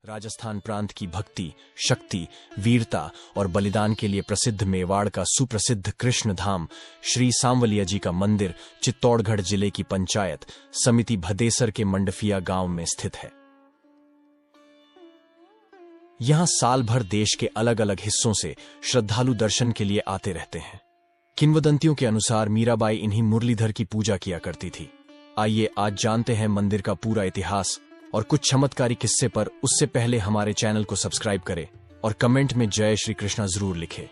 राजस्थान प्रांत की भक्ति, शक्ति, वीरता और बलिदान के लिए प्रसिद्ध मेवाड़ का सुप्रसिद्ध कृष्ण धाम श्री सांवलिया जी का मंदिर चित्तौड़गढ़ जिले की पंचायत समिति भदेसर के मंडफिया गांव में स्थित है। यहां साल भर देश के अलग अलग हिस्सों से श्रद्धालु दर्शन के लिए आते रहते हैं। किंवदंतियों के अनुसार मीराबाई इन्हीं मुरलीधर की पूजा किया करती थी। आइए आज जानते हैं मंदिर का पूरा इतिहास और कुछ चमत्कारी किस्से पर। उससे पहले हमारे चैनल को सब्सक्राइब करें और कमेंट में जय श्री कृष्णा जरूर लिखें।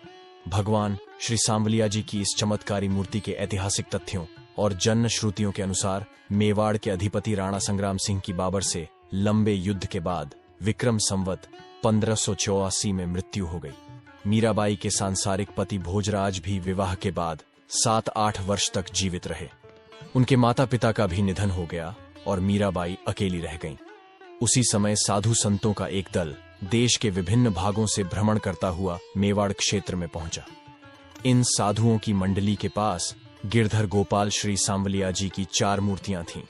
भगवान श्री सांवलिया जी की इस चमत्कारी मूर्ति के ऐतिहासिक तथ्यों और जन श्रुतियों के अनुसार मेवाड़ के अधिपति राणा संग्राम सिंह की बाबर से लंबे युद्ध के बाद विक्रम संवत 1584 में मृत्यु हो गई। मीराबाई के सांसारिक पति भोजराज भी विवाह के बाद 7-8 वर्ष तक जीवित रहे। उनके माता पिता का भी निधन हो गया और मीराबाई अकेली रह गईं। उसी समय साधु संतों का एक दल देश के विभिन्न भागों से भ्रमण करता हुआ मेवाड़ क्षेत्र में पहुंचा। इन साधुओं की मंडली के पास गिरधर गोपाल श्री सांवलिया जी की 4 मूर्तियां थीं।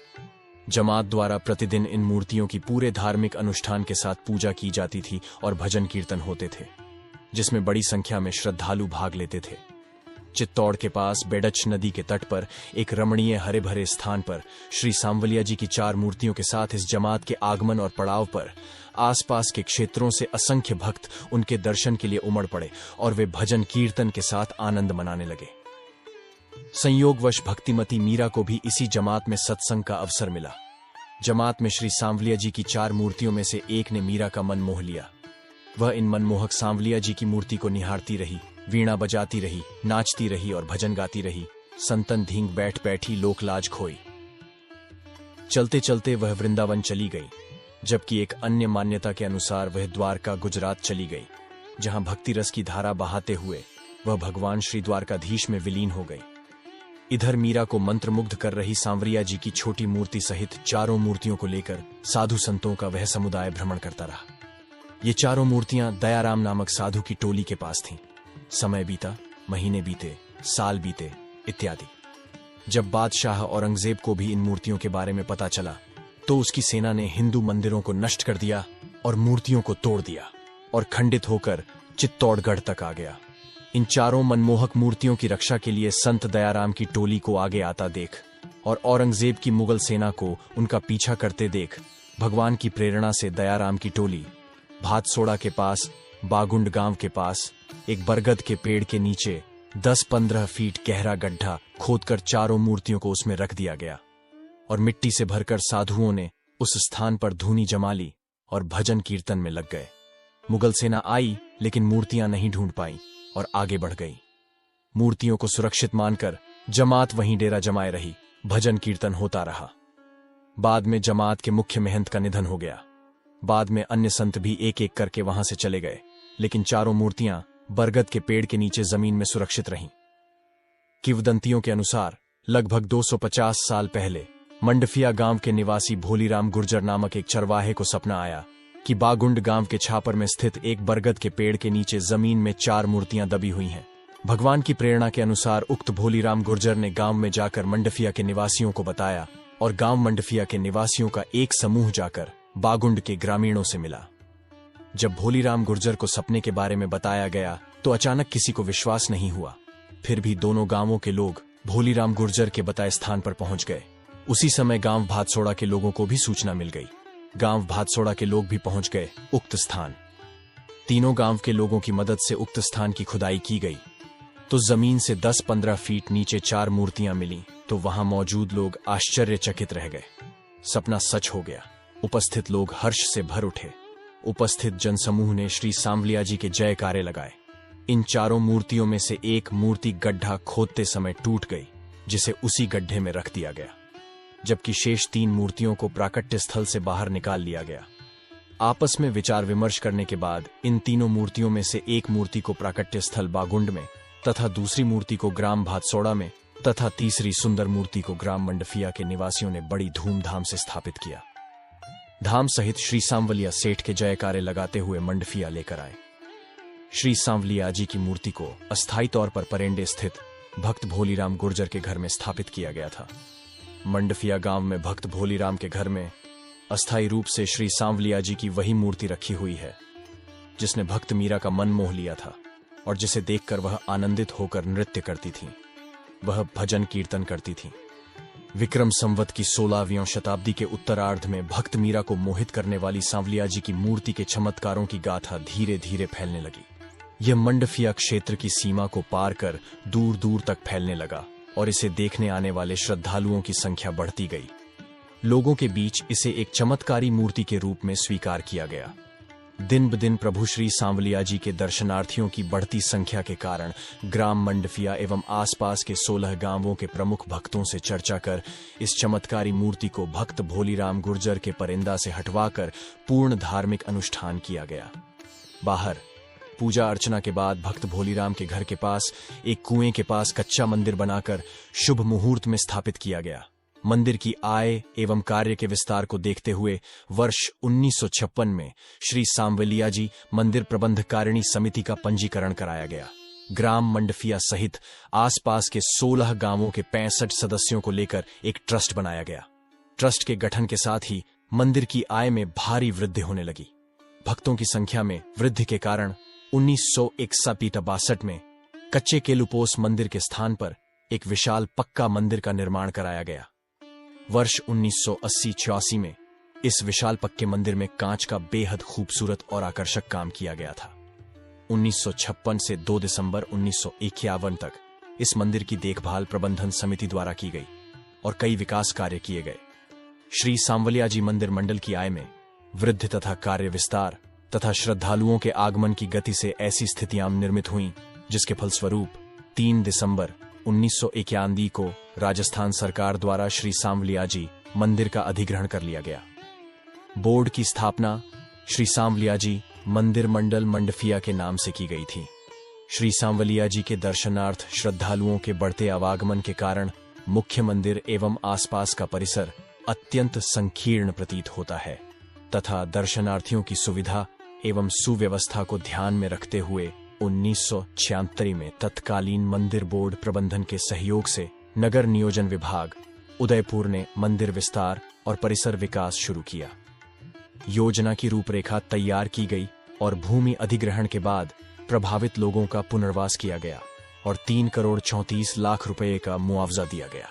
जमात द्वारा प्रतिदिन इन मूर्तियों की पूरे धार्मिक अनुष्ठान के साथ पूजा की जाती थी और भजन कीर्तन होते थे, जिसमें बड़ी संख्या में श्रद्धालु भाग लेते थे। चित्तौड़ के पास बेडच नदी के तट पर एक रमणीय हरे भरे स्थान पर श्री सांवलिया जी की 4 मूर्तियों के साथ इस जमात के आगमन और पड़ाव पर आसपास के क्षेत्रों से असंख्य भक्त उनके दर्शन के लिए उमड़ पड़े और वे भजन कीर्तन के साथ आनंद मनाने लगे। संयोगवश भक्तिमती मीरा को भी इसी जमात में सत्संग का अवसर मिला। जमात में श्री सांवलिया जी की 4 मूर्तियों में से एक ने मीरा का मन मोह लिया। वह इन मनमोहक सांवलिया जी की मूर्ति को निहारती रही, वीणा बजाती रही, नाचती रही और भजन गाती रही। संतन धींग बैठ बैठी लोकलाज खोई। चलते चलते वह वृंदावन चली गई, जबकि एक अन्य मान्यता के अनुसार वह द्वारका गुजरात चली गई, जहां भक्ति रस की धारा बहाते हुए वह भगवान श्री द्वारकाधीश में विलीन हो गई। इधर मीरा को मंत्रमुग्ध कर रही सांवलिया जी की छोटी मूर्ति सहित 4 मूर्तियों को लेकर साधु संतों का वह समुदाय भ्रमण करता रहा। ये 4 मूर्तियां दयाराम नामक साधु की टोली के पास थीं। समय बीता, महीने बीते, साल बीते इत्यादि। जब बादशाह औरंगजेब को भी इन मूर्तियों के बारे में पता चला, तो उसकी सेना ने हिंदू मंदिरों को नष्ट कर दिया और मूर्तियों को तोड़ दिया और खंडित होकर चित्तौड़गढ़ तक आ गया। इन 4 मनमोहक मूर्तियों की रक्षा के लिए संत दयाराम की टोली को आगे आता देख और औरंगजेब की मुगल सेना को उनका पीछा करते देख भगवान की प्रेरणा से दयाराम की टोली भातसोड़ा के पास बागुंड गांव के पास एक बरगद के पेड़ के नीचे 10-15 फीट गहरा गड्ढा खोदकर 4 मूर्तियों को उसमें रख दिया गया और मिट्टी से भरकर साधुओं ने उस स्थान पर धूनी जमा ली और भजन कीर्तन में लग गए। मुगल सेना आई, लेकिन मूर्तियां नहीं ढूंढ पाई और आगे बढ़ गई। मूर्तियों को सुरक्षित मानकर जमात वहीं डेरा जमाए रही। भजन कीर्तन होता रहा। बाद में जमात के मुख्य महंत का निधन हो गया। बाद में अन्य संत भी एक एक करके वहां से चले गए, लेकिन 4 मूर्तियां बरगद के पेड़ के नीचे जमीन में सुरक्षित रहीं। किंवदंतियों के अनुसार लगभग 250 साल पहले मंडफिया गांव के निवासी भोलीराम गुर्जर नामक एक चरवाहे को सपना आया कि बागुंड गांव के छापर में स्थित एक बरगद के पेड़ के नीचे जमीन में 4 मूर्तियां दबी हुई हैं। भगवान की प्रेरणा के अनुसार उक्त भोलीराम गुर्जर ने गांव में जाकर मंडफिया के निवासियों को बताया और गांव मंडफिया के निवासियों का एक समूह जाकर बागुंड के ग्रामीणों से मिला। जब भोलीराम गुर्जर को सपने के बारे में बताया गया तो अचानक किसी को विश्वास नहीं हुआ। फिर भी दोनों गांवों के लोग भोलीराम गुर्जर के बताए स्थान पर पहुंच गए। उसी समय गांव भातसोड़ा के लोगों को भी सूचना मिल गई। गांव भातसोड़ा के लोग भी पहुंच गए उक्त स्थान। तीनों गांव के लोगों की मदद से उक्त स्थान की खुदाई की गई तो जमीन से 10-15 फीट नीचे 4 मूर्तियां मिली। तो वहां मौजूद लोग आश्चर्यचकित रह गए। सपना सच हो गया। उपस्थित लोग हर्ष से भर उठे। उपस्थित जनसमूह ने श्री सांवलिया जी के जयकारे लगाए। इन 4 मूर्तियों में से एक मूर्ति गड्ढा खोदते समय टूट गई, जिसे उसी गड्ढे में रख दिया गया, जबकि शेष 3 मूर्तियों को प्राकट्य स्थल से बाहर निकाल लिया गया। आपस में विचार विमर्श करने के बाद इन तीनों मूर्तियों में से एक मूर्ति को प्राकट्य स्थल बागुंड में तथा दूसरी मूर्ति को ग्राम भातसोड़ा में तथा तीसरी सुंदर मूर्ति को ग्राम मंडफिया के निवासियों ने बड़ी धूमधाम से स्थापित किया। धाम सहित श्री सांवलिया सेठ के जयकारे लगाते हुए मंडफिया लेकर आए। श्री सांवलिया जी की मूर्ति को अस्थायी तौर पर परेंडे स्थित भक्त भोलीराम गुर्जर के घर में स्थापित किया गया था। मंडफिया गांव में भक्त भोलीराम के घर में अस्थायी रूप से श्री सांवलिया जी की वही मूर्ति रखी हुई है जिसने भक्त मीरा का मन मोह लिया था और जिसे देखकर वह आनंदित होकर नृत्य करती थीं। वह भजन कीर्तन करती थीं। विक्रम संवत की 16वीं शताब्दी के उत्तरार्ध में भक्त मीरा को मोहित करने वाली सांवलिया जी की मूर्ति के चमत्कारों की गाथा धीरे धीरे फैलने लगी। यह मंडफिया क्षेत्र की सीमा को पार कर दूर दूर तक फैलने लगा और इसे देखने आने वाले श्रद्धालुओं की संख्या बढ़ती गई। लोगों के बीच इसे एक चमत्कारी मूर्ति के रूप में स्वीकार किया गया। दिन ब दिन प्रभु श्री सांवलिया जी के दर्शनार्थियों की बढ़ती संख्या के कारण ग्राम मंडफिया एवं आसपास के 16 गांवों के प्रमुख भक्तों से चर्चा कर इस चमत्कारी मूर्ति को भक्त भोलीराम गुर्जर के परिंदा से हटवाकर पूर्ण धार्मिक अनुष्ठान किया गया। बाहर पूजा अर्चना के बाद भक्त भोलीराम के घर के पास एक कुएं के पास कच्चा मंदिर बनाकर शुभ मुहूर्त में स्थापित किया गया। मंदिर की आय एवं कार्य के विस्तार को देखते हुए वर्ष 1956 में श्री सांवलिया जी मंदिर प्रबंधकारिणी समिति का पंजीकरण कराया गया। ग्राम मंडफिया सहित आसपास के 16 गांवों के 65 सदस्यों को लेकर एक ट्रस्ट बनाया गया। ट्रस्ट के गठन के साथ ही मंदिर की आय में भारी वृद्धि होने लगी। भक्तों की संख्या में वृद्धि के कारण 1961 में कच्चे केलुपोस मंदिर के स्थान पर एक विशाल पक्का मंदिर का निर्माण कराया गया। वर्ष 1980-86 में इस विशाल पक्के मंदिर में कांच का बेहद खूबसूरत और आकर्षक काम किया गया था। 1956 से 2 दिसंबर 1951 तक इस मंदिर की देखभाल प्रबंधन समिति द्वारा की गई और कई विकास कार्य किए गए। श्री सांवलिया जी मंदिर मंडल की आय में वृद्धि तथा कार्य विस्तार तथा श्रद्धालुओं के आगमन की गति से ऐसी स्थितियां निर्मित हुईं जिसके फलस्वरूप 3 दिसंबर 1991 को राजस्थान सरकार द्वारा श्री सांवलिया जी मंदिर का अधिग्रहण कर लिया गया। बोर्ड की स्थापना श्री सांवलिया जी मंदिर मंडल मंडफिया के नाम से की गई थी। श्री सांवलिया जी के दर्शनार्थ श्रद्धालुओं के बढ़ते आवागमन के कारण मुख्य मंदिर एवं आसपास का परिसर अत्यंत संकीर्ण प्रतीत होता है तथा दर्शनार्थियों की सुविधा एवं सुव्यवस्था को ध्यान में रखते हुए 1976 में तत्कालीन मंदिर बोर्ड प्रबंधन के सहयोग से नगर नियोजन विभाग उदयपुर ने मंदिर विस्तार और परिसर विकास शुरू किया। योजना की रूपरेखा तैयार की गई और भूमि अधिग्रहण के बाद प्रभावित लोगों का पुनर्वास किया गया और 3 करोड़ 34 लाख रुपए का मुआवजा दिया गया।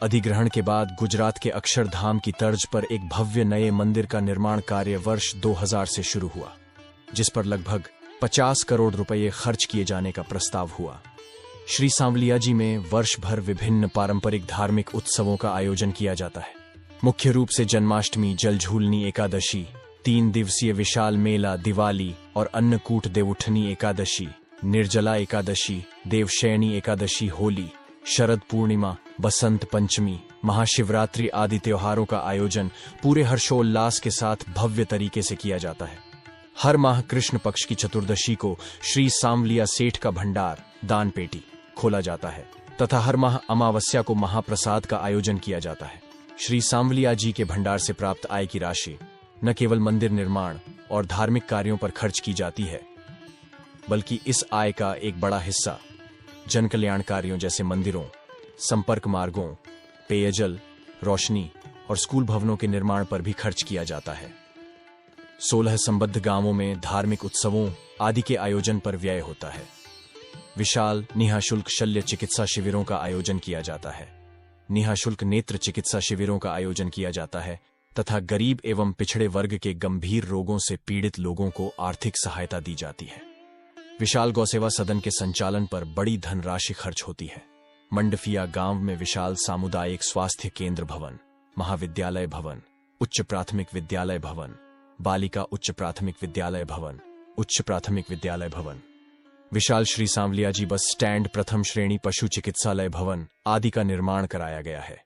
अधिग्रहण के बाद गुजरात के अक्षरधाम की तर्ज पर एक भव्य नए मंदिर का निर्माण कार्य वर्ष 2000 से शुरू हुआ, जिस पर लगभग 50 करोड़ रुपए खर्च किए जाने का प्रस्ताव हुआ। श्री सांवलिया जी में वर्ष भर विभिन्न पारंपरिक धार्मिक उत्सवों का आयोजन किया जाता है। मुख्य रूप से जन्माष्टमी, जलझूलनी एकादशी, 3 दिवसीय विशाल मेला दिवाली और अन्नकूट देवउठनी एकादशी, निर्जला एकादशी, देवशयनी एकादशी, होली, शरद पूर्णिमा, बसंत पंचमी, महाशिवरात्रि आदि त्योहारों का आयोजन पूरे हर्षोल्लास के साथ भव्य तरीके से किया जाता है। हर माह कृष्ण पक्ष की चतुर्दशी को श्री सांवलिया सेठ का भंडार दान पेटी खोला जाता है तथा हर माह अमावस्या को महाप्रसाद का आयोजन किया जाता है। श्री सांवलिया जी के भंडार से प्राप्त आय की राशि न केवल मंदिर निर्माण और धार्मिक कार्यों पर खर्च की जाती है, बल्कि इस आय का एक बड़ा हिस्सा जनकल्याण कार्यों जैसे मंदिरों, संपर्क मार्गों, पेयजल, रोशनी और स्कूल भवनों के निर्माण पर भी खर्च किया जाता है। 16 संबद्ध गांवों में धार्मिक उत्सवों आदि के आयोजन पर व्यय होता है। विशाल निःशुल्क शल्य चिकित्सा शिविरों का आयोजन किया जाता है। निःशुल्क नेत्र चिकित्सा शिविरों का आयोजन किया जाता है तथा गरीब एवं पिछड़े वर्ग के गंभीर रोगों से पीड़ित लोगों को आर्थिक सहायता दी जाती है। विशाल गौसेवा सदन के संचालन पर बड़ी धनराशि खर्च होती है। मंडफिया गांव में विशाल सामुदायिक स्वास्थ्य केंद्र भवन, महाविद्यालय भवन, उच्च प्राथमिक विद्यालय भवन, बालिका उच्च प्राथमिक विद्यालय भवन, उच्च प्राथमिक विद्यालय भवन, विशाल श्री सांवलिया जी बस स्टैंड, प्रथम श्रेणी पशु चिकित्सालय भवन आदि का निर्माण कराया गया है।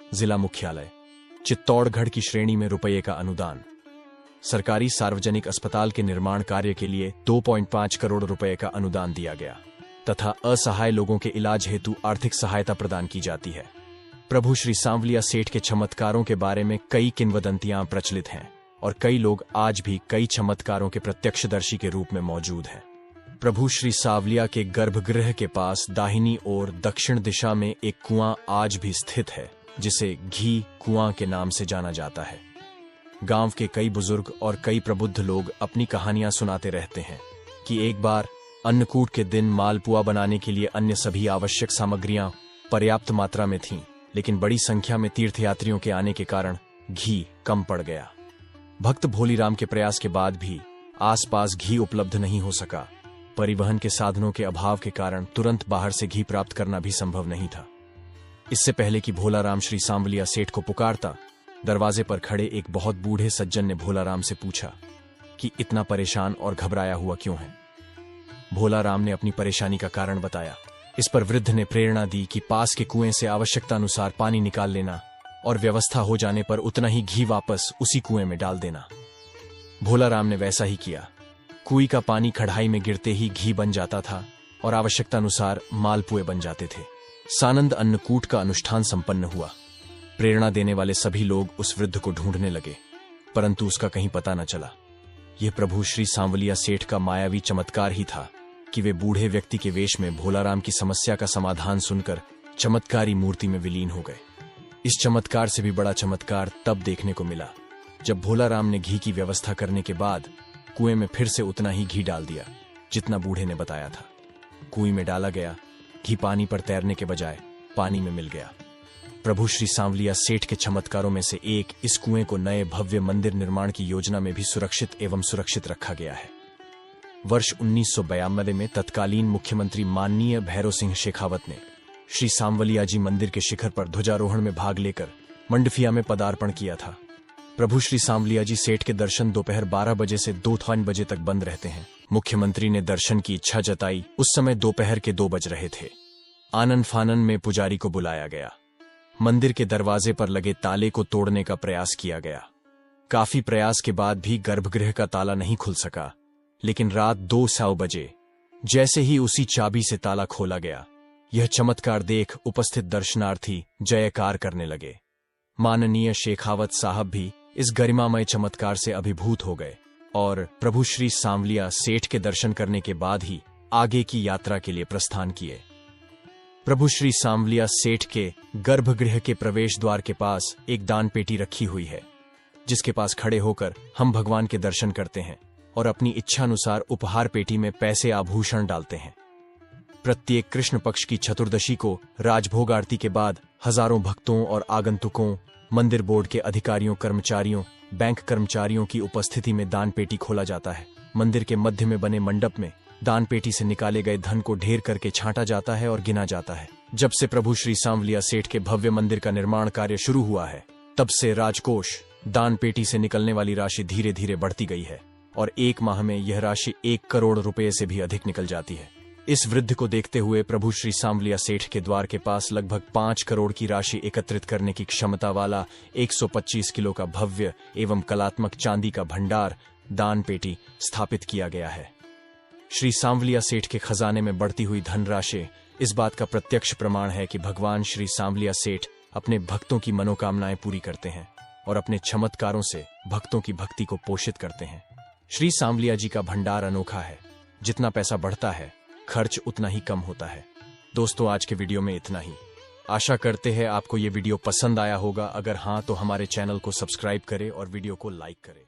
जिला मुख्यालय चित्तौड़गढ़ की श्रेणी में रुपये का अनुदान। सरकारी सार्वजनिक अस्पताल के निर्माण कार्य के लिए 2.5 करोड़ रुपए का अनुदान दिया गया तथा असहाय लोगों के इलाज हेतु आर्थिक सहायता प्रदान की जाती है। प्रभु श्री सांवलिया सेठ के चमत्कारों के बारे में कई किंवदंतियां प्रचलित हैं और कई लोग आज भी कई चमत्कारों के प्रत्यक्षदर्शी के रूप में मौजूद हैं। प्रभु श्री सांवलिया के गर्भगृह के पास दाहिनी ओर दक्षिण दिशा में एक कुआं आज भी स्थित है, जिसे घी कुआं के नाम से जाना जाता है। गांव के कई बुजुर्ग और कई प्रबुद्ध लोग अपनी कहानियां सुनाते रहते हैं कि एक बार अन्नकूट के दिन मालपुआ बनाने के लिए अन्य सभी आवश्यक सामग्रियां पर्याप्त मात्रा में थीं, लेकिन बड़ी संख्या में तीर्थयात्रियों के आने के कारण घी कम पड़ गया। भक्त भोलीराम के प्रयास के बाद भी आसपास घी उपलब्ध नहीं हो सका। परिवहन के साधनों के अभाव के कारण तुरंत बाहर से घी प्राप्त करना भी संभव नहीं था। इससे पहले कि भोलाराम श्री सांवलिया सेठ को पुकारता, दरवाजे पर खड़े एक बहुत बूढ़े सज्जन ने भोलाराम से पूछा कि इतना परेशान और घबराया हुआ क्यों है। भोलाराम ने अपनी परेशानी का कारण बताया। इस पर वृद्ध ने प्रेरणा दी कि पास के कुएं से आवश्यकता अनुसार पानी निकाल लेना और व्यवस्था हो जाने पर उतना ही घी वापस उसी कुएं में डाल देना। भोलाराम ने वैसा ही किया। कुएं का पानी कढ़ाई में गिरते ही घी बन जाता था और आवश्यकता अनुसार मालपुए बन जाते थे। सानंद अन्नकूट का अनुष्ठान संपन्न हुआ। प्रेरणा देने वाले सभी लोग उस वृद्ध को ढूंढने लगे, परंतु उसका कहीं पता न चला। यह प्रभु श्री सांवलिया सेठ का मायावी चमत्कार ही था कि वे बूढ़े व्यक्ति के वेश में भोलाराम की समस्या का समाधान सुनकर चमत्कारी मूर्ति में विलीन हो गए। इस चमत्कार से भी बड़ा चमत्कार तब देखने को मिला जब भोलाराम ने घी की व्यवस्था करने के बाद कुएं में फिर से उतना ही घी डाल दिया जितना बूढ़े ने बताया था। कुएं में डाला गया घी पानी पर तैरने के बजाय पानी में मिल गया। प्रभु श्री सांवलिया सेठ के चमत्कारों में से एक इस कुएं को नए भव्य मंदिर निर्माण की योजना में भी सुरक्षित रखा गया है। वर्ष 1992 में तत्कालीन मुख्यमंत्री माननीय भैरव सिंह शेखावत ने श्री सांवलिया जी मंदिर के शिखर पर ध्वजारोहण में भाग लेकर मंडफिया में पदार्पण किया था। प्रभु श्री सांवलिया जी सेठ के दर्शन दोपहर 12 बजे से 2 बजे तक बंद रहते हैं। मुख्यमंत्री ने दर्शन की इच्छा जताई। उस समय दोपहर के 2 बज रहे थे। आनन फानन में पुजारी को बुलाया गया। मंदिर के दरवाजे पर लगे ताले को तोड़ने का प्रयास किया गया। काफी प्रयास के बाद भी गर्भगृह का ताला नहीं खुल सका, लेकिन रात 2 बजे जैसे ही उसी चाबी से ताला खोला गया, यह चमत्कार देख उपस्थित दर्शनार्थी जयकार करने लगे। माननीय शेखावत साहब भी इस गरिमामय चमत्कार से अभिभूत हो गए और प्रभु श्री सांवलिया सेठ के दर्शन करने के बाद ही आगे की यात्रा के लिए प्रस्थान किए। प्रभु श्री सांवलिया सेठ के गर्भगृह के प्रवेश द्वार के पास एक दान पेटी रखी हुई है, जिसके पास खड़े होकर हम भगवान के दर्शन करते हैं और अपनी इच्छा अनुसार उपहार पेटी में पैसे आभूषण डालते हैं। प्रत्येक कृष्ण पक्ष की चतुर्दशी को राजभोग आरती के बाद हजारों भक्तों और आगंतुकों, मंदिर बोर्ड के अधिकारियों, कर्मचारियों, बैंक कर्मचारियों की उपस्थिति में दान पेटी खोला जाता है। मंदिर के मध्य में बने मंडप में दान पेटी से निकाले गए धन को ढेर करके छांटा जाता है और गिना जाता है। जब से प्रभु श्री सांवलिया सेठ के भव्य मंदिर का निर्माण कार्य शुरू हुआ है, तब से राजकोष दान पेटी से निकलने वाली राशि धीरे धीरे बढ़ती गई है और 1 माह में यह राशि 1 करोड़ रुपए से भी अधिक निकल जाती है। इस वृद्धि को देखते हुए प्रभु श्री सांवलिया सेठ के द्वार के पास लगभग 5 करोड़ की राशि एकत्रित करने की क्षमता वाला 125 किलो का भव्य एवं कलात्मक चांदी का भंडार दान पेटी स्थापित किया गया है। श्री सांवलिया सेठ के खजाने में बढ़ती हुई धनराशि इस बात का प्रत्यक्ष प्रमाण है कि भगवान श्री सांवलिया सेठ अपने भक्तों की मनोकामनाएं पूरी करते हैं और अपने चमत्कारों से भक्तों की भक्ति को पोषित करते हैं। श्री सांवलिया जी का भंडार अनोखा है। जितना पैसा बढ़ता है, खर्च उतना ही कम होता है। दोस्तों, आज के वीडियो में इतना ही। आशा करते हैं आपको ये वीडियो पसंद आया होगा। अगर हाँ, तो हमारे चैनल को सब्सक्राइब करें और वीडियो को लाइक करें।